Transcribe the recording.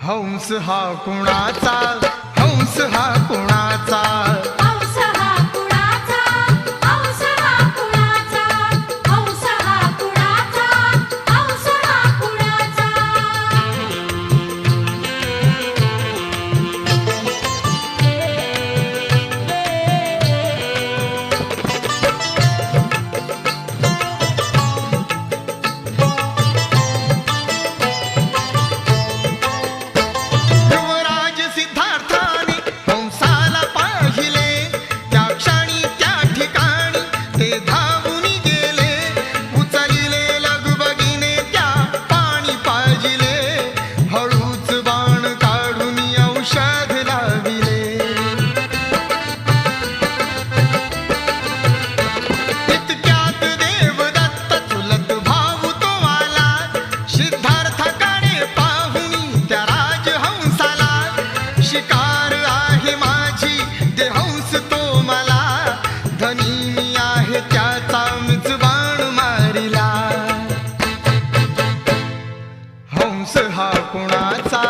हंस हा कुणाचा, हंस हा कुणाचा, हंस हा कुणाचा, हंस हा कुणाचा, हंस हा कुणाचा, हंस हा कुणाचा. युवराज सिद्धार्थाने हंसाला पाहिले, त्या क्षणी त्या ठिकाणी ते धावून गेले. उचलिले लगबगीने त्या पाणी पाजिले, हळूच बाण काढून औषध लाविले. इतक्यात देवदत्त चुलत भाऊ तो आला, सिद्धार्थाकडे पाहुनी त्या राजहंसाला. शिकार आहे माझी दे हंस तो मला, धनी मी आहे त्याचा मीच बाण मारिला. हंस हा कुणाचा,